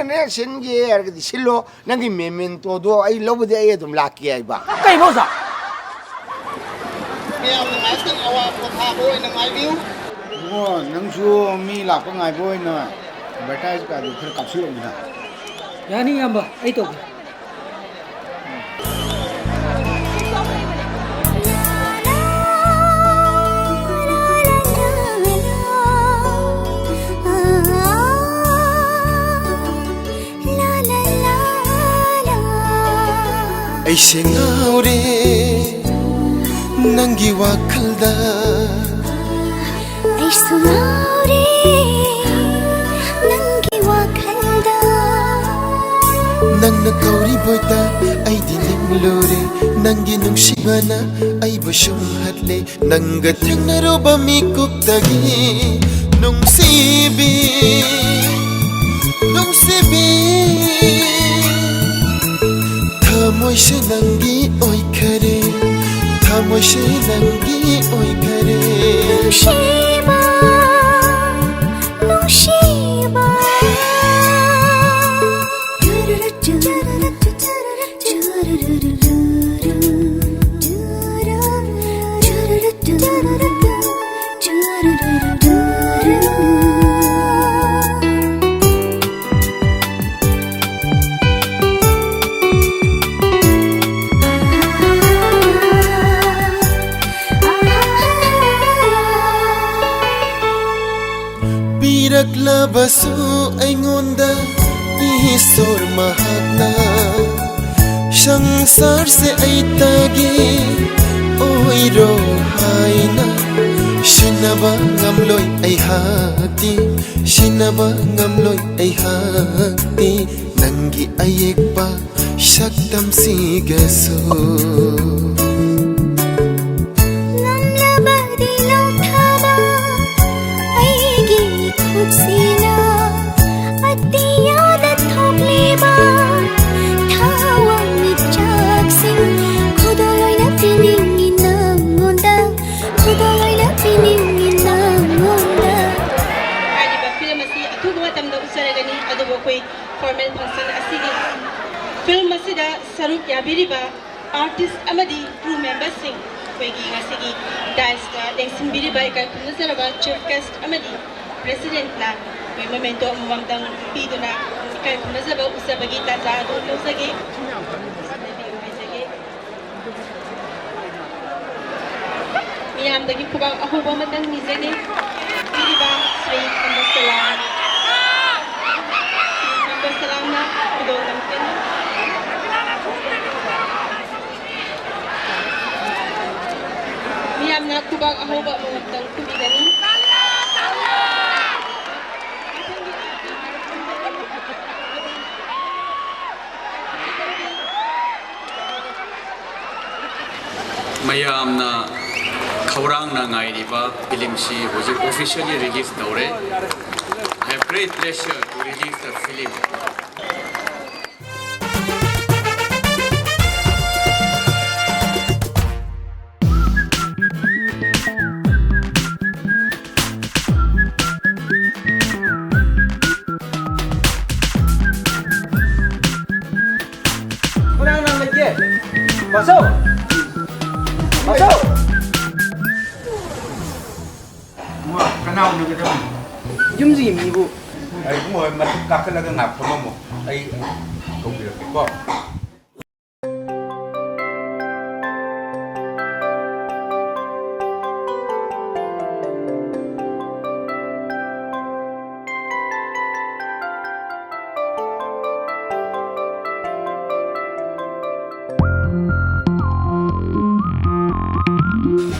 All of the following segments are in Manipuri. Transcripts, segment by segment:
ꯅꯪꯅꯅꯦ ꯁꯤꯟꯒꯦ ꯍꯥꯏꯔꯒꯗꯤ ꯁꯤꯜꯂꯣ ꯅꯪꯒꯤ ꯃꯦꯃꯦꯟꯇꯣꯗꯣ ꯑꯩ ꯂꯧꯕꯗꯤ ꯑꯩ ꯑꯗꯨꯝ ꯂꯥꯛꯀꯦ ꯍꯥꯏꯕ ꯀꯩ ꯃꯧꯁꯥ ꯃꯌꯥꯝꯅ ꯉꯥꯏꯍꯥꯛꯇꯪ ꯑꯋꯥ ꯄꯣꯊꯥꯕ ꯑꯣꯏꯅ ꯉꯥꯏꯕꯤꯌꯨ ꯏꯕꯨꯡꯉꯣ ꯅꯪꯁꯨ ꯃꯤ ꯂꯥꯛꯄ ꯉꯥꯏꯕ ꯑꯣꯏꯅ ꯑꯦꯗꯚꯔꯇꯥꯏꯖ ꯀꯥꯗꯨ ꯈꯔ ꯀꯥꯞꯁꯤꯜꯂꯛꯎꯗ ꯌꯥꯅꯤ ꯏꯌꯥꯝꯕ ꯑꯩ ꯇꯧꯒꯦ ꯑꯩꯁꯦ ꯉꯥꯎꯔꯦ ꯅꯪꯒꯤ ꯋꯥꯈꯜꯗ ꯑꯩꯁꯨ ꯉꯥꯎꯔꯦ ꯅꯪꯒꯤ ꯋꯥꯈꯜꯗ ꯅꯪꯅ ꯀꯧꯔꯤꯕꯣꯏꯗ ꯑꯩꯗꯤ ꯅꯤꯡꯂꯨꯔꯦ ꯅꯪꯒꯤ ꯅꯨꯡꯁꯤꯕꯅ ꯑꯩꯕꯨ ꯁꯨꯝꯍꯠꯂꯦ ꯅꯪꯒ ꯊꯦꯡꯅꯔꯨꯕ ꯃꯤꯀꯨꯞꯇꯒꯤ ꯅꯨꯡꯁꯤꯕꯤ ꯅꯨꯡꯁꯤꯕꯤ ꯊꯃꯣꯏꯁꯦ ꯅꯪꯒꯤ ꯑꯣꯏꯈꯔꯦ ꯊꯃꯣꯏꯁꯦ ꯅꯪꯒꯤ ꯑꯣꯏꯈꯔꯦ ꯅꯨꯡꯁꯤꯕ ꯅꯨꯡꯁꯤꯕ ꯄꯤꯔꯛꯂꯕꯁꯨ ꯑꯩꯉꯣꯟꯗ ꯏꯁꯣꯔ ꯃꯍꯥꯛꯅ ꯁꯪꯁꯥꯔꯁꯦ ꯑꯩꯇꯒꯤ ꯑꯣꯏꯔꯣ ꯍꯥꯏꯅ ꯁꯤꯟꯅꯕ ꯉꯝꯂꯣꯏ ꯑꯩꯍꯥꯛꯇꯤ ꯁꯤꯟꯅꯕ ꯉꯝꯂꯣꯏ ꯑꯩꯍꯥꯛꯇꯤ ꯅꯪꯒꯤ ꯑꯌꯦꯛꯄ ꯁꯛꯇꯝꯁꯤꯒꯁꯨ ꯉꯝꯂꯕꯗꯤ ꯂꯧꯊꯕ ꯑꯩꯒꯤ ꯈꯨꯠꯁꯤꯅ ꯑꯇꯤꯌꯥꯗ ꯊꯣꯛꯂꯤꯕ ꯊꯋꯥꯟꯃꯤꯆꯥꯛꯁꯤꯡ ꯈꯨꯗꯣꯜ ꯄꯤꯅꯤꯡꯉꯤ ꯅꯪꯉꯣꯟꯗ ꯈꯨꯗꯣꯜ ꯄꯤꯅꯤꯡꯉꯤ ꯅꯪꯉꯣꯟꯗ ꯍꯥꯏꯔꯤꯕ ꯐꯤꯂꯝ ꯑꯁꯤ ꯑꯊꯨꯕ ꯃꯇꯝꯗ ꯎꯠꯆꯔꯒꯅꯤ ꯑꯗꯨꯕꯨ ꯑꯩꯈꯣꯏ ꯐꯣꯔꯃꯦꯜ ꯐꯪꯁꯟ ꯑꯁꯤꯒꯤ ꯐꯤꯂꯝ ꯑꯁꯤꯗ ꯁꯔꯨꯛ ꯌꯥꯕꯤꯔꯤꯕ ꯑꯥꯔꯇꯤꯁ ꯑꯃꯗꯤ ꯀ꯭ꯔꯨ ꯃꯦꯝꯕꯔꯁꯤꯡ ꯑꯩꯈꯣꯏꯒꯤ ꯉꯁꯤꯒꯤ ꯗꯥꯏꯁꯇ ꯂꯦꯡꯁꯤꯟꯕꯤꯔꯤꯕ ꯏꯀꯥꯏ ꯈꯨꯝꯅꯖꯔꯕ ꯆꯤꯐ ꯒꯦꯁꯠ ꯑꯃꯗꯤ ꯄ꯭ꯔꯦꯁꯤꯗꯦꯟꯠꯅ ꯑꯩꯈꯣꯏ ꯃꯣꯃꯦꯟꯇꯣ ꯑꯃꯃꯝꯇꯪ ꯄꯤꯗꯨꯅ ꯏꯀꯥꯏ ꯈꯨꯝꯅꯖꯕ ꯎꯠꯆꯕꯒꯤ ꯇꯥꯟꯖꯥ ꯑꯗꯨ ꯂꯧꯖꯒꯦ ꯃꯤꯌꯥꯝꯗꯒꯤ ꯈꯨꯕꯥꯛ ꯑꯍꯧꯕ ꯑꯃꯇꯪ ꯅꯤꯖꯒꯦ ꯄꯤꯔꯤꯕ ꯁ꯭ꯔꯤ ꯀꯝꯕꯁꯂꯥꯝꯅ ꯈꯨꯗꯣꯜ ꯂꯪꯀꯅꯤ ꯃꯤꯌꯥꯝꯅ ꯈꯨꯕꯥꯛ ꯑꯍꯧꯕ ꯑꯃꯃꯝꯇꯪ ꯈꯨꯕꯤꯒꯅꯤ ꯃꯌꯥꯝꯅ ꯈꯧꯔꯥꯡꯅ ꯉꯥꯏꯔꯤꯕ ꯐꯤꯂꯝꯁꯤ ꯍꯧꯖꯤꯛ ꯑꯣꯐꯤꯁꯤꯌꯦꯜꯂꯤ ꯔꯤꯂꯤꯖ ꯇꯧꯔꯦ I have great pleasure to release the film. ꯀꯅꯥ ꯂꯩꯒꯦ ꯃꯁꯧ ꯃꯁꯧ ꯀꯅꯥ ꯎꯅꯒꯗꯕꯅꯤ ꯌꯨꯝꯁꯤꯒꯤ ꯃꯤꯕꯨ ꯑꯩ ꯏꯕꯨꯡꯉꯣ ꯃꯊꯛ ꯀꯥꯈꯠꯂꯒ ꯉꯥꯛ ꯐꯝꯃꯝꯃꯣ ꯑꯩ ꯇꯧꯕꯤꯔꯛꯀꯦꯀꯣ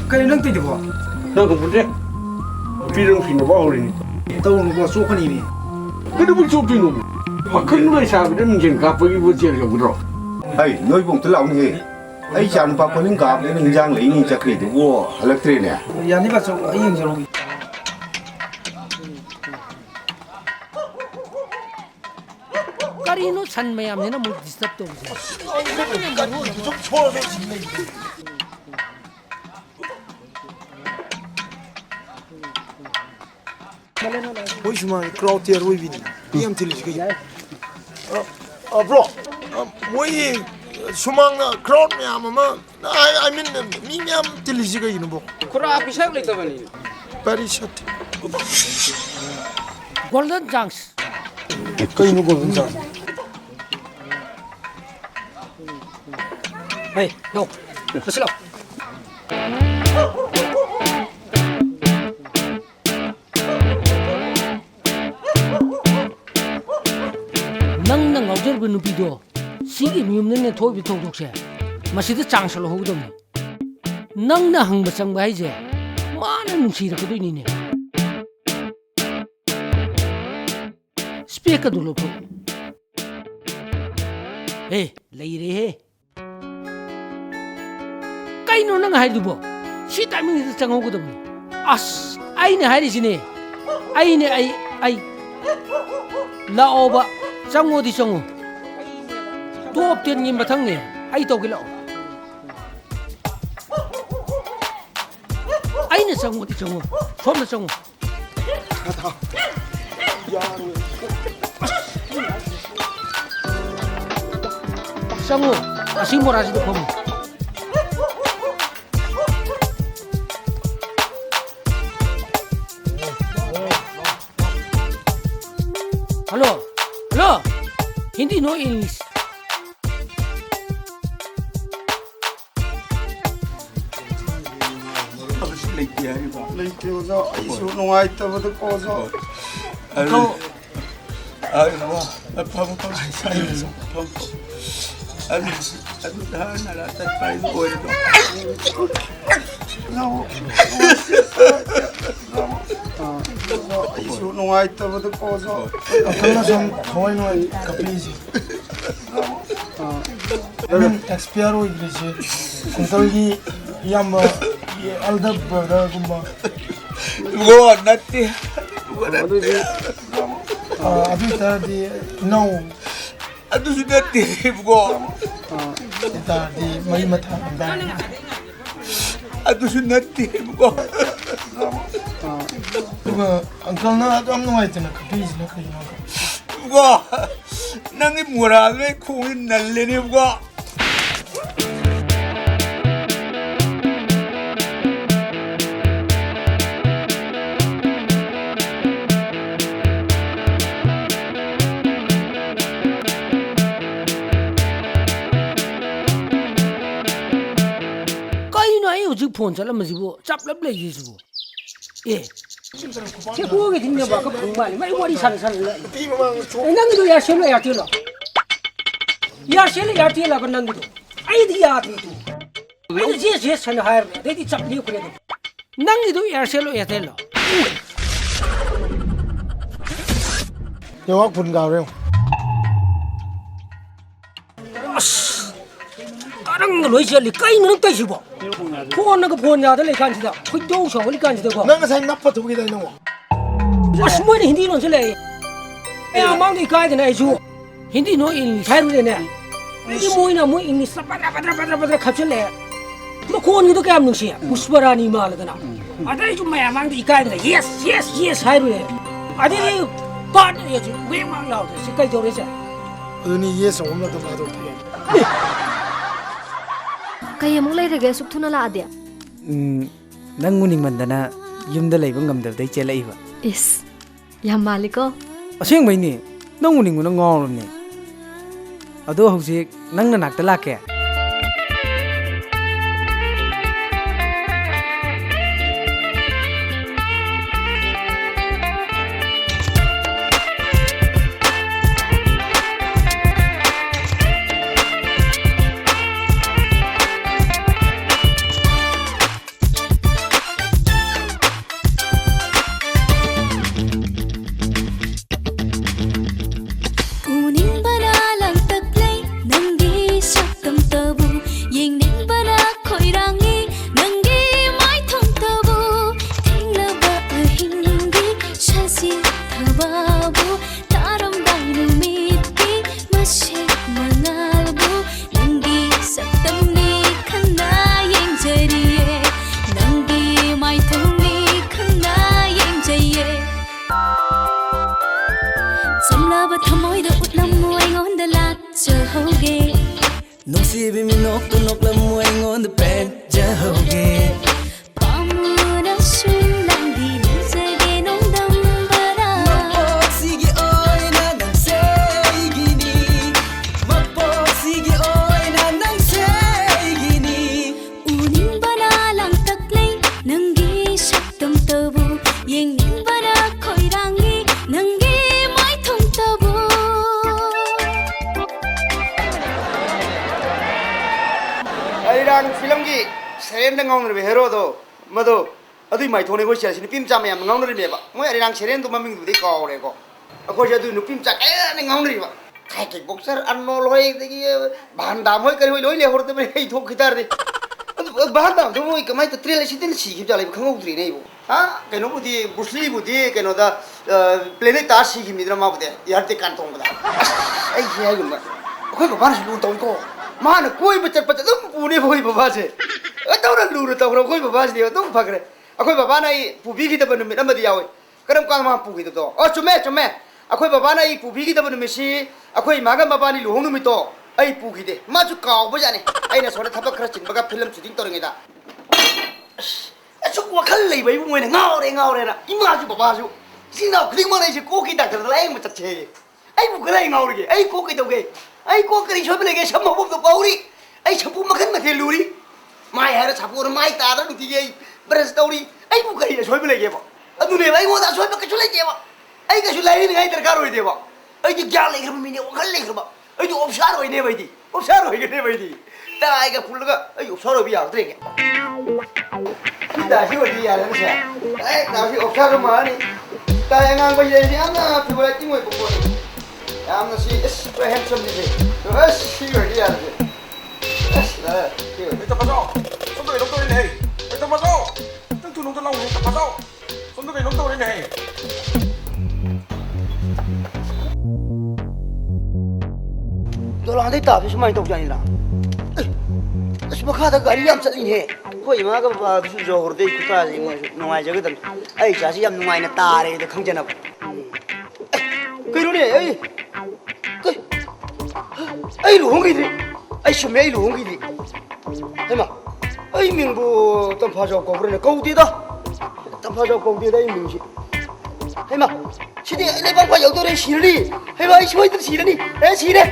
ꯀꯩꯅꯣ ꯅꯪ ꯇꯧꯏꯗꯨꯕꯣ ꯅꯪ ꯈꯪꯕꯨꯗꯤ ꯄꯤꯔꯝ ꯐꯤꯅꯕ ꯍꯧꯔꯤꯅꯤ ꯇꯧꯅꯨꯀꯣ ꯆꯣꯛꯀꯅꯤꯅꯦ ꯀꯩꯗꯧꯕꯩ ꯆꯣꯞꯇꯣꯏꯅꯣ ꯄꯥꯈꯪ ꯂꯩꯁꯥꯕꯤꯗ ꯃꯤꯡꯁꯦꯟ ꯀꯥꯞꯄꯒꯤꯕꯨ ꯖꯦꯜ ꯌꯧꯒꯗ꯭ꯔꯣ ꯑꯩ ꯅꯣꯏꯕꯨ ꯑꯝꯇ ꯂꯥꯛꯎꯅꯦꯍꯦ ꯑꯩ ꯏꯆꯥ ꯅꯨꯄꯥ ꯀꯣꯂꯤꯡ ꯀꯥꯕꯗꯅ ꯏꯟꯖꯥꯡ ꯂꯩꯅꯤ ꯆꯠꯈ꯭ꯔꯤꯗꯨꯕꯨ ꯍꯜꯂꯛꯇ꯭ꯔꯦꯅꯦ ꯌꯥꯅꯤ ꯕꯥꯆꯧ ꯑꯩ ꯌꯦꯡꯖꯔꯨꯒꯦ ꯀꯔꯤꯅꯣ ꯁꯟ ꯃꯌꯥꯝꯁꯤꯅ ꯑꯃꯨꯛ ꯗꯤꯁꯇꯔꯕ ꯇꯧꯕꯁꯦ ꯃꯣꯏ ꯁꯨꯃꯥꯏꯅ ꯀ꯭ꯔꯥꯎꯗ ꯇꯤꯌꯔ ꯑꯣꯏꯕꯤꯅꯤ ꯌꯥꯝ ꯊꯤꯜꯂꯤꯁꯤ ꯀꯩ bro. Moi sumang crowd miyam ama. I mean mi miyam tilisi ka yun bo. Kura bisa lagi tu ni. Very short. Golden chance. Kau ini golden chance. Hey, no. Masuk. Nang ngaujar bu nupi do sigi miyum ne thoi bi thok thok se masida changsal ho dom nang na hang ba chang ba je mana nungsi ra kadoi ni ne speak do lo pho hey lai re he kai no nang hai du bo si timing ni chang ho dom as ai ne hai ri sine ai ne ai la oba Chango di chango. Top 10 ni mathang ni. Ai to ki lao. Ai ne chango di chango. Som na chango. Chango. Asi mo raji do pom. Hello. Hello, Hindi no English. Lagi oza, isu nungai tahu tu koza. Kau isu nungai tahu tu koza. kalau sam kawai no kapis. Amin expire ho gise. Uncle ki yam elder brother gumba. Go natti. Abi ta di no. Aduh sudah tip go. Ta di mai matha da. Aduh sudah tip go. Uncle na am no ai tena kapis na kai no. Go. Nangi murah le kuin nalle ni go. phone chala majibo chap lap le jibo che ko ge thing ba ka phung ba mai wari san san le Ti memang nang do ya shelo ya tilo ya shelo ya tilo ka nang do ai di ya ti tu ai je san ha de di chap li ko le nang do ya shelo ya tilo yo phun gao reo. Arang loi je li kai nang tai jibo phone na ka phone ya de le kan ji da khoi do so li kan ji da ko Nang sai nak patu kita nang. as mo ni hindi non se le e amang di kai de na ju hindi no English hai ru de ne ni mo ina mo English padra khap che le mo kon ni do ka am nung si pushparani mal da na adai ju mai amang di kai de yes hai ru de adai pa de ju we mang lao de se kai do re se Ini yes orang nak tu baru. Kaya mong lay rege suk thuna la adia. Nang nguning mandana yumda lay bang ngamda day chelai ba. Is. Yam maliko. Asing ba ni? Nang nguning mo nang ngawr ni. Ado hawsik nang nanak tala ke. Uning banalang taglay nang di sakam ꯅꯨꯡꯁꯤꯕꯤ ꯃꯤꯅꯣꯛꯇꯨ ꯅꯣꯛꯂꯝꯃꯨ ꯑꯩꯉꯣꯟꯗ ꯄꯦꯟꯖꯍꯧꯒꯦ ꯄꯥꯝꯃꯨꯔꯁꯨ ꯅꯪꯗꯤ ꯅꯤꯡꯖꯒꯦ ꯅꯣꯡꯗꯝꯕꯔꯥ ꯃꯄꯣꯛꯁꯤꯒꯤ ꯑꯣꯏꯅ ꯅꯪꯁꯦ ꯑꯩꯒꯤꯅꯤ ꯃꯄꯣꯛꯁꯤꯒꯤ ꯑꯣꯏꯅ ꯅꯪꯁꯦ ꯑꯩꯒꯤ니 우닝바나 랑딱레이 능기 속dom떠부 옌닝바나 코이랑이 능기 마이통떠부 아이랑 필름기 세렌 가운데 헤로도 뭐도 어디 많이 돈에 고시야 신 빔짬에 한 가운데 매봐 뭐 아이랑 세렌도 만명도 돼 거래고 거기서도 누빔짬 에는 가운데 봐 kaik복서 안 놀어야 되기 반담을 거리 로이래 호르 때문에 이 독기다르네 반담 좀 뭐니까 많이 또 트레일러 시대는 시기 잘해 강호들이네 이거 아 그노 부디 무슬림 부디 그노다 플래닛 다 시기입니다 마부대 야르테 칸통보다 아이 야 이거 뭐 그거 바르시 루동고 마는 कोई बच्चा बच्चा तुम पुणे कोई बाबा से तौरा लूर तौरा कोई बाबा से दियो तुम पकड़े अकोई बाबा ना ये पुबी की तबन में नमदी आवे करम काम मा पुगी तो ओ चुमे अकोई बाबा ना ये पुबी की तबन में सी अकोई मागम बाबा नि लोहनु में तो आई पुगी दे मा जो काव बजाने आई ना सोने थपक खरच बगा फिल्म शूटिंग तोरेंगेदा अचु वखल ले बई मोने ngaure ना इमा जो बाबा जो सिना खलिंग माने से कोकी डॉक्टर लाई म चचे आई बुगलाई ngaure के आई कोकी दोगे आई को करी छोब लेके सब मबुब तो पाउरी आई छपु मखन मथे लूरी माय हर छपु और माय तादा दुती गई ब्रश तौरी आई को करी छोब लेके बा अदुने भाई मोदा छोब के चले के बा आई के सुलाई नहीं दरकार होई देबा आई के ग्याल लेकर मिने वखल लेकर बा आई तो ऑफिसर होई ने भाई दी ऑफिसर होई के ने भाई दी ता आई के फुल का आई ऑफिसर भी आ देंगे दासी होती यार से आई दासी ऑफिसर मानी ता यांगा भाई ये ना फिबला तिमोय बको I'm see it's very handsome today. Yes, she will hear it. Yes, here. Ito pa so. Sundo kay doktor ini. Ito pa so. Tang tunong to lang ito pa so. Sundo kay doktor ini. Dolang dai ta fi sumai tok jani la. As bakha da gari yam chatling he. Koi ma ga ba su jo hor dei kuta ji nungai jaga dan. Ai cha si yam nungai na ta re de khang jana. Kai ro ne ai. ai lu hong gi di ai shume ai lu hong gi di hai ma ai ming bu tam pha jo ko bre ne kau di da tam pha jo kau di da ai ming shi hai ma shi di le bang kwa yau do re shi ri hai ma ai shi de shi ni ai shi de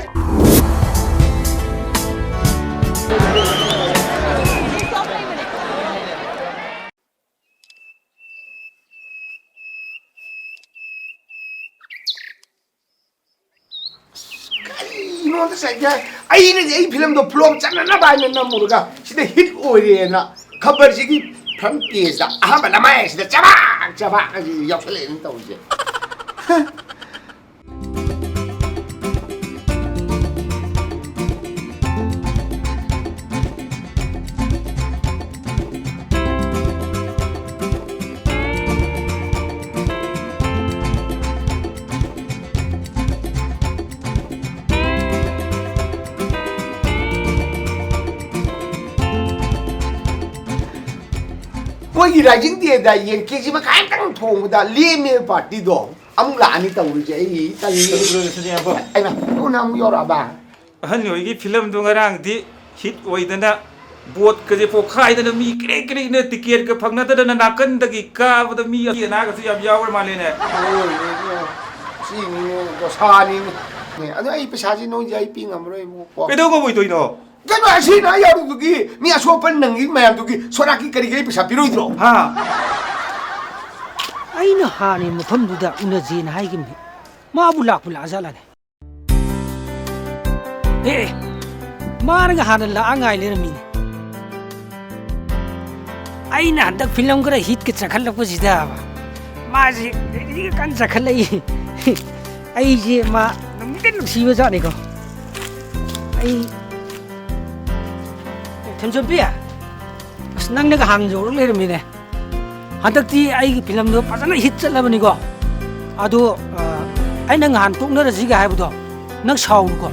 이놈들 새끼야 아이는 이 필름도 플롭 짠나 봐는 모르가 시대 히트 오리에나 커버지기 프랑티에서 아마 남아야 시대 짜박 옆에 또 이제 कोई राजिंग दिए दा ये केजी में काहे तंग थोंग दा लेमे पार्टी दो अमुक लानी तौरजे ई तंग आई ना ओ नाम योरा बा हन योगी फिल्म दो ngaraंगदि हिट ओइदना बोट कजे पोखाइदना मी क्रे क्रे ने टिकेट का फंगनदना नाकन दगी काबद मी ना गसु याम यावर माले ने सी नी तो सानी ने अदो आई पैसाजी नो जाई पिंग हमरो को केदो को बोइतोइनो 그거 아시나 야루두기 미야 소판 능기 마야두기 소라기 거리게 비싸 비로이드로 하 아이나 하니 무텀두다 우나진 하이김니 마불락불 아잘라네 에 마르가 하는 라 앙아이르미네 아이나 한dak 필름 그래 히트 차칼라고 지다 마지 이게 간 차칼라이 아이지 마 너무 시버자네 이거 아이 템좀비야 năng 내가 항저로 내립니다 한덕지 아이 필름도 빠져나 히트 잘라버니고 아도 아이 능 한통 너지가 하이부도 능 사우고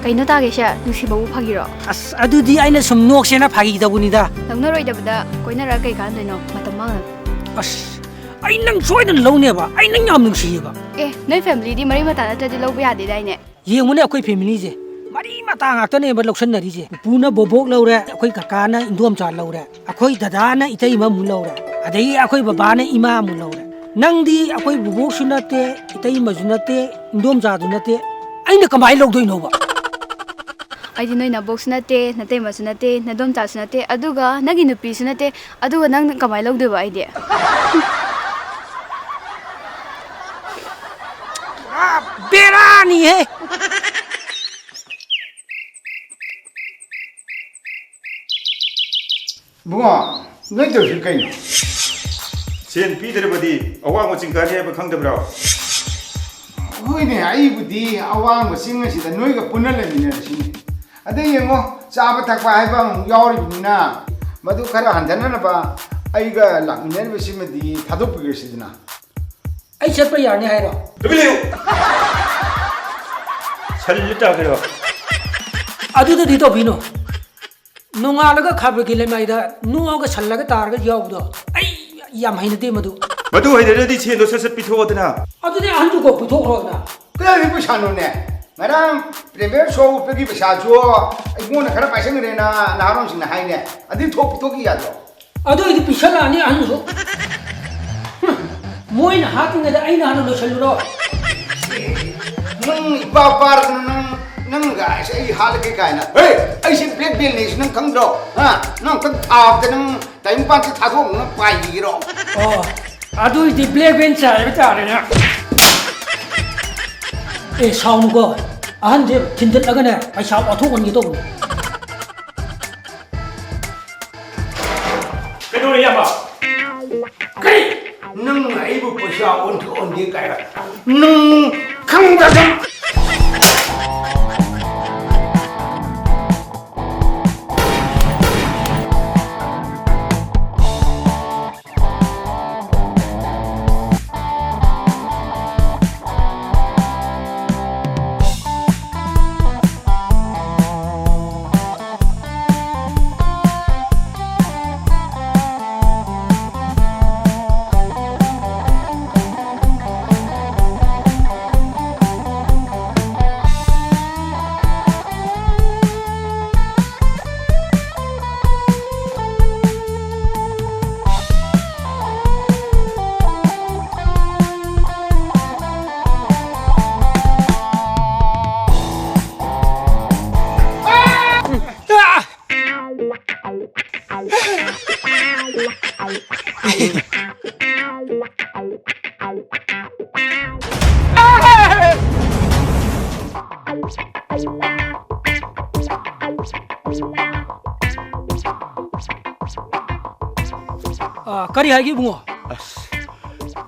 Kaino tagesha nusibabu phagiro as adudi aina sum noksena phagi dabunida nangnaroi dabada koinara kai kan doino matama as ai nang soina lone ba ai nang yam nungsi ba eh noi family di mari mata ta di lobu ya de dai ne yengmune akoi family je ꯃꯔꯤ ꯃꯇꯥ ꯉꯥꯛꯇꯅꯦꯕ ꯂꯧꯁꯟꯅꯔꯤꯁꯦ ꯄꯨꯄꯨꯅ ꯕꯣꯕꯣꯛ ꯂꯧꯔꯦ ꯑꯩꯈꯣꯏ ꯀꯀꯥꯅ ꯏꯟꯗꯣꯝꯆꯥ ꯂꯧꯔꯦ ꯑꯩꯈꯣꯏ ꯗꯗꯥꯅ ꯏꯇꯩꯃ ꯑꯃꯨꯛ ꯂꯧꯔꯦ ꯑꯗꯒꯤ ꯑꯩꯈꯣꯏ ꯕꯕꯥꯅ ꯏꯃꯥ ꯑꯃꯨꯛ ꯂꯧꯔꯦ ꯅꯪꯗꯤ ꯑꯩꯈꯣꯏ ꯕꯣꯕꯣꯛꯁꯨ ꯅꯠꯇꯦ ꯏꯇꯩꯃꯁꯨ ꯅꯠꯇꯦ ꯏꯟꯗꯣꯝꯆꯥꯁꯨ ꯅꯠꯇꯦ ꯑꯩꯅ ꯀꯃꯥꯏꯅ ꯂꯧꯗꯣꯏꯅꯣꯕ ꯑꯩꯗꯤ ꯅꯣꯏ ꯅꯕꯣꯛꯁꯨ ꯅꯠꯇꯦ ꯅꯇꯩꯃꯁꯨ ꯅꯠꯇꯦ ꯅꯗꯣꯝꯆꯥꯁꯨ ꯅꯠꯇꯦ ꯑꯗꯨꯒ ꯅꯪꯒꯤ ꯅꯨꯄꯤꯁꯨ ꯅꯠꯇꯦ ꯑꯗꯨꯒ ꯅꯪ ꯀꯃꯥꯏꯅ ꯂꯧꯗꯣꯏꯕ ꯑꯩꯗꯤ ꯕꯦꯔꯥꯅꯤꯍꯦ ꯕꯨꯡꯉꯣ ꯅꯣꯏ ꯇꯧꯔꯤꯁꯤ ꯀꯩꯅꯣ ꯁꯦꯟ ꯄꯤꯗ꯭ꯔꯕꯗꯤ ꯑꯋꯥꯡꯕ ꯆꯤꯡꯀꯥꯅꯤ ꯍꯥꯏꯕ ꯈꯪꯗꯕ꯭ꯔꯣ ꯍꯣꯏꯅꯦ ꯑꯩꯕꯨꯗꯤ ꯑꯋꯥꯡꯕ ꯆꯤꯡ ꯑꯁꯤꯗ ꯅꯣꯏꯒ ꯄꯨꯟꯅ ꯂꯩꯃꯤꯟꯅꯔꯁꯤꯅꯦ ꯑꯗꯩ ꯌꯦꯡꯉꯣ ꯆꯥꯕ ꯊꯛꯄ ꯍꯥꯏꯕ ꯑꯃꯨꯛ ꯌꯥꯎꯔꯤꯕꯅꯤꯅ ꯃꯗꯨ ꯈꯔ ꯍꯟꯊꯅꯅꯕ ꯑꯩꯒ ꯂꯥꯛꯃꯤꯟꯅꯔꯤꯕꯁꯤꯃꯗꯤ ꯊꯥꯗꯣꯛꯄꯤꯈ꯭ꯔꯁꯤꯗꯅ ꯑꯩ ꯆꯠꯄ ꯌꯥꯔꯅꯤ ꯍꯥꯏꯔꯣ ꯇꯨꯃꯤꯟ ꯂꯩꯌꯨ ꯁꯜꯂ ꯇꯥꯈꯤꯔꯣ ꯑꯗꯨꯗꯗꯤ ꯇꯧꯕꯤꯅꯣ ꯅꯣꯡꯉꯥꯜꯂꯒ ꯈꯥꯕꯒꯤ ꯂꯩꯃꯥꯏꯗ ꯅꯣꯛꯑꯒ ꯁꯜꯂꯒ ꯇꯥꯔꯒ ꯌꯥꯎꯕꯗꯣ ꯑꯩ ꯌꯥꯝ ꯍꯩꯅꯗꯦ ꯃꯗꯨ ꯃꯗꯨ ꯍꯩꯅꯔꯗꯤ ꯁꯦꯟꯗꯣ ꯁꯠ ꯁꯠ ꯄꯤꯊꯣꯛꯑꯣꯗꯅ ꯑꯗꯨꯗꯤ ꯑꯍꯟꯗꯨ ꯀꯣ ꯄꯨꯊꯣꯛꯈ꯭ꯔꯣꯗꯅ ꯀꯗꯥꯏꯗꯒꯤ ꯄꯩꯁꯥꯅꯣꯅꯦ ꯉꯔꯥꯡ ꯄ꯭ꯔꯦꯃꯤꯌꯔ ꯁꯣ ꯎꯠꯄꯒꯤ ꯄꯩꯁꯥꯁꯨ ꯑꯩꯉꯣꯟꯗ ꯈꯔ ꯄꯥꯏꯁꯟꯈ꯭ꯔꯦꯅ ꯅꯍꯥꯔꯣꯟꯁꯤꯡꯅ ꯍꯥꯏꯅꯦ ꯑꯗꯨ ꯄꯤꯊꯣꯛꯈꯤ ꯌꯥꯗ꯭ꯔꯣ ꯑꯗꯨꯏꯗꯤ ꯄꯤꯁꯜꯂꯛꯑꯅꯤ ꯑꯍꯟꯁꯨ ꯃꯣꯏꯅ ꯍꯥꯠꯇ꯭ꯔꯤꯉꯩꯗ ꯑꯩꯅ ꯍꯥꯟꯅ ꯂꯣꯏꯁꯜꯂꯨꯔꯣ ꯅꯪ ꯏꯄꯥ ꯄꯥꯔꯗꯅ ꯅꯪꯒ ꯑꯩ ꯍꯥꯠꯂꯒꯦ ꯀꯥꯏꯅ ꯍꯦ ꯑꯩꯁꯦ ꯕ꯭ꯂꯦꯛ ꯕꯦꯜꯅꯦꯁꯤ ꯅꯪ ꯈꯪꯗ꯭ꯔꯣ ꯅꯪ ꯑꯝꯇꯪ ꯊꯥꯕꯗ ꯅꯪ ꯇꯥꯏꯕꯪꯄꯥꯟꯁꯦ ꯊꯥꯗꯣꯛꯅ ꯄꯥꯏꯈꯤꯔꯣ ꯑꯣ ꯑꯗꯨꯏꯗꯤ ꯕ꯭ꯂꯦꯛ ꯕꯦꯟ ꯆꯥꯏꯕ ꯇꯥꯔꯦꯅꯦ ꯑꯦ ꯁꯥꯎꯅꯨꯀꯣ ꯑꯍꯟꯁꯦ ꯊꯤꯟꯗꯠꯂꯒꯅꯦ ꯄꯩꯁꯥ ꯋꯥꯊꯣꯛꯍꯟꯒꯦ ꯇꯧꯕꯅꯦ ꯀꯩꯗꯧꯔꯦ ꯏꯌꯥꯝꯕ ꯀꯔꯤ ꯅꯪ ꯑꯩꯕꯨ ꯄꯩꯁꯥ ꯑꯣꯟꯊꯣꯛꯍꯟꯒꯦ ꯀꯥꯏꯅ ꯅꯪ ꯈꯪꯗ꯭ꯔꯗ ꯀꯔꯤ ꯍꯥꯏꯒꯦ ꯏꯕꯨꯡꯉꯣ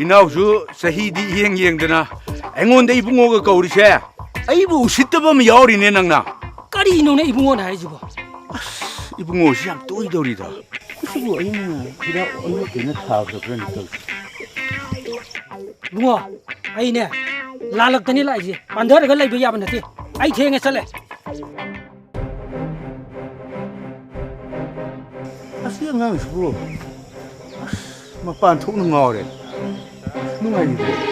ꯏꯅꯥꯎꯁꯨ ꯆꯍꯤꯗꯤ ꯏꯌꯦꯡ ꯌꯦꯡꯗꯅ ꯑꯩꯉꯣꯟꯗ ꯏꯕꯨꯡꯉꯣꯒ ꯀꯧꯔꯤꯁꯦ ꯑꯩꯕꯨ ꯎꯁꯤꯠꯇꯕ ꯑꯃ ꯌꯥꯎꯔꯤꯅꯦ ꯅꯪꯅ ꯀꯔꯤꯅꯣꯅꯦ ꯏꯕꯨꯡꯉꯣꯅ ꯍꯥꯏꯁꯤꯕꯣ 이붕어시 참 또이더리다. 그리고 아니면 그냥 어느 때는 다 그러니까. bungo ai ne lalak tani lai ji pandar ga lai bi ya banati ai thenge chale 아시야 나 싶어. 막반 통는 거래. 누가인데?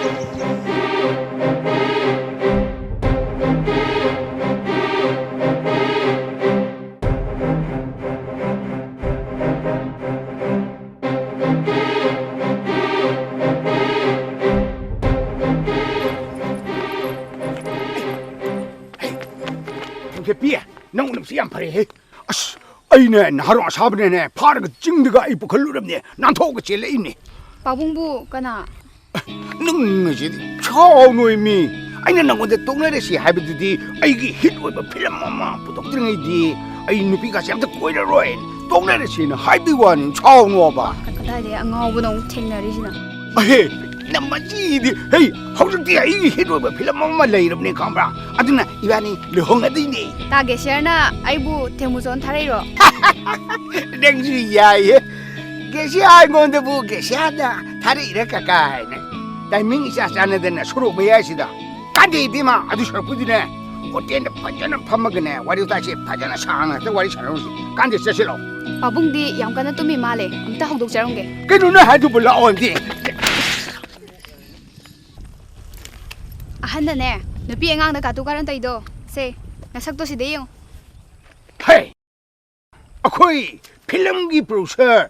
삐야, 너는 시안 파래. 아씨, 아이네, 나하루 아사브네네, 파르가 찡드가 이쁘 걸루렵네. 난 토가 제일 있네. 빠봉부 까나. 능지 처노이미. 아이네 나고데 동네레시 하비드디 아이기 히트오버 필름 마마 부덕드ring이디 아이 누비가 샴다 꼬이러로인 동네레시는 하이비원 처노바. 그다데 앙아오부동 탱나리시나. 아헤, 남마지디 헤이 하우르디 아이기 히트오버 필름 마마 레이럽네 감라. 아드나 이바니 르홍아디니. 따게 셔나 아이부 테무존 타레로. 랭지 야예. 게시아 건데 부 게시아다 다리 이렇게 가네. 타이밍이 샤샤네데나 서로 매야시다. 간디 비마 아주 셔프디네. 어때는 파자나 파먹네. 와리 다시 파자나 상하다 와리 샤로시. 간디 셔실로. 빠봉디 양가나 또미 말레. 암따 홍독 자롱게. 그누나 하도 불라 온디. 아한다네. 누비 앵앙다 가도 가란 따이도. 세. ꯅꯁꯛꯇꯣ ꯁꯤꯗ ꯌꯦꯡꯉꯣ ꯍꯩ ꯑꯩꯈꯣꯏ ꯐꯤꯂꯝꯒꯤ ꯄ꯭ꯔꯣꯗ꯭ꯌꯨꯁꯔ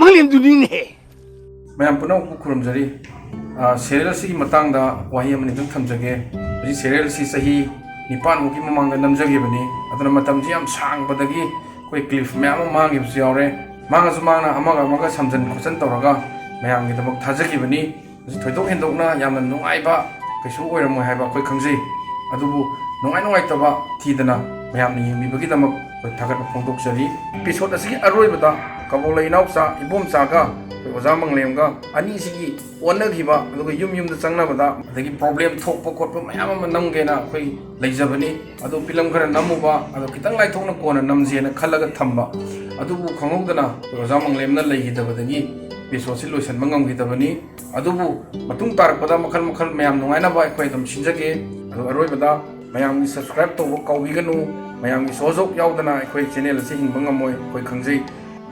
ꯃꯪꯂꯦꯝꯗꯨꯅꯤꯅꯦ ꯃꯌꯥꯝ ꯄꯨꯝꯅꯃꯛꯄꯨ ꯈꯨꯔꯨꯝꯖꯔꯤ ꯁꯦꯔꯤꯌꯦꯜ ꯑꯁꯤꯒꯤ ꯃꯇꯥꯡꯗ ꯋꯥꯍꯩ ꯑꯃꯅꯤꯗꯪ ꯊꯝꯖꯒꯦ ꯍꯧꯖꯤꯛ ꯁꯦꯔꯤꯌꯦꯜ ꯑꯁꯤ ꯆꯍꯤ 9무ꯛꯀꯤ ꯃꯃꯥꯡꯗ ꯅꯝꯖꯈꯤꯕꯅꯤ ꯑꯗꯨꯅ ꯃꯇꯝꯁꯤ ꯌꯥꯝ ꯁꯥꯡꯕꯗꯒꯤ ꯑꯩꯈꯣꯏ ꯀ꯭ꯂꯤꯞ ꯃꯌꯥꯝ ꯑꯃ ꯃꯥꯡꯈꯤꯕꯁꯨ ꯌꯥꯎꯔꯦ ꯃꯥꯡꯉꯁꯨ ꯃꯥꯡꯅ ꯑꯃꯒ ꯑꯃꯒ ꯁꯝꯖꯟ ꯈꯣꯠꯆꯟ ꯇꯧꯔꯒ ꯃꯌꯥꯝꯒꯤꯗꯃꯛ ꯊꯥꯖꯈꯤꯕꯅꯤ ꯍꯧꯖꯤꯛ ꯊꯣꯏꯗꯣꯛ ꯍꯦꯟꯗꯣꯛꯅ ꯌꯥꯝꯅ ꯅꯨꯡꯉꯥꯏꯕ ꯀꯩꯁꯨ ꯑꯣꯏꯔꯝꯃꯣꯏ ꯍꯥꯏꯕ ꯑꯩꯈꯣꯏ ꯈꯪꯖꯩ ꯑꯗꯨꯕꯨ ꯅꯨꯡꯉꯥꯏꯇꯕ ꯊꯤꯗꯅ ꯃꯌꯥꯝꯅ ꯌꯦꯡꯕꯤꯕꯒꯤꯗꯃꯛ ꯑꯩꯈꯣꯏ ꯊꯥꯒꯠꯄ ꯐꯣꯡꯗꯣꯛꯆꯔꯤ ꯏꯄꯤꯁꯣꯗ ꯑꯁꯤꯒꯤ ꯑꯔꯣꯏꯕꯗ ꯀꯕꯣꯛꯂꯩ ꯏꯅꯥꯎꯆꯥ ꯏꯕꯣꯝꯆꯥꯒ ꯑꯩꯈꯣꯏ ꯑꯣꯖꯥ ꯃꯪꯂꯦꯝꯒ ꯑꯅꯤꯁꯤꯒꯤ ꯑꯣꯟꯅꯈꯤꯕ ꯑꯗꯨꯒ ꯌꯨꯝꯗ ꯆꯪꯅꯕꯗ ꯑꯗꯒꯤ ꯄ꯭ꯔꯣꯕ꯭ꯂꯦꯝ ꯊꯣꯛꯄ ꯈꯣꯠꯄ ꯃꯌꯥꯝ ꯑꯃ ꯅꯝꯒꯦꯅ ꯑꯩꯈꯣꯏ ꯂꯩꯖꯕꯅꯤ ꯑꯗꯨ ꯐꯤꯂꯝ ꯈꯔ ꯅꯝꯃꯨꯕ ꯑꯗꯣ ꯈꯤꯇꯪ ꯂꯥꯏꯊꯣꯛꯅ ꯀꯣꯟꯅ ꯅꯝꯖꯦꯅ ꯈꯜꯂꯒ ꯊꯝꯕ ꯑꯗꯨꯕꯨ ꯈꯪꯍꯧꯗꯅ ꯑꯩꯈꯣꯏ ꯑꯣꯖꯥ ꯃꯪꯂꯦꯝꯅ ꯂꯩꯈꯤꯗꯕꯗꯒꯤ ꯏꯄꯤꯁꯣꯗꯁꯤ ꯂꯣꯏꯁꯤꯟꯕ ꯉꯝꯈꯤꯗꯕꯅꯤ ꯑꯗꯨꯕꯨ ꯃꯇꯨꯡ ꯇꯥꯔꯛꯄꯗ ꯃꯈꯜ ꯃꯌꯥꯝ ꯅꯨꯡꯉꯥꯏꯅꯕ ꯑꯩꯈꯣꯏ ꯑꯗꯨꯝ ꯁꯤꯟꯖꯒꯦ ꯑꯗꯨ ꯑꯔꯣꯏꯕꯗ ꯃꯌꯥꯝꯒꯤ ꯁꯕꯁꯀ꯭ꯔꯥꯏꯕ ꯇꯧꯕ ꯀꯥꯎꯕꯤꯒꯅꯨ ꯃꯌꯥꯝꯒꯤ ꯁꯣꯖꯣꯛ ꯌꯥꯎꯗꯅ ꯑꯩꯈꯣꯏ ꯆꯦꯅꯦꯜ ꯑꯁꯤ ꯍꯤꯡꯕ ꯉꯝꯃꯣꯏ ꯑꯩꯈꯣꯏ ꯈꯪꯖꯩ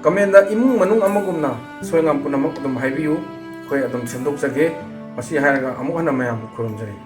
ꯀꯃꯦꯟꯗ ꯏꯃꯨꯡ ꯃꯅꯨꯡ ꯑꯃꯒꯨꯝꯅ ꯑꯁꯣꯏ ꯑꯉꯥꯝ ꯄꯨꯝꯅꯃꯛ ꯑꯗꯨꯝ ꯍꯥꯏꯕꯤꯌꯨ ꯑꯩꯈꯣꯏ ꯑꯗꯨꯝ ꯁꯦꯝꯗꯣꯛꯆꯒꯦ ꯃꯁꯤ ꯍꯥꯏꯔꯒ ꯑꯃꯨꯛ ꯍꯟꯅ ꯃꯌꯥꯝꯕꯨ ꯈꯨꯔꯨꯝꯖꯔꯤ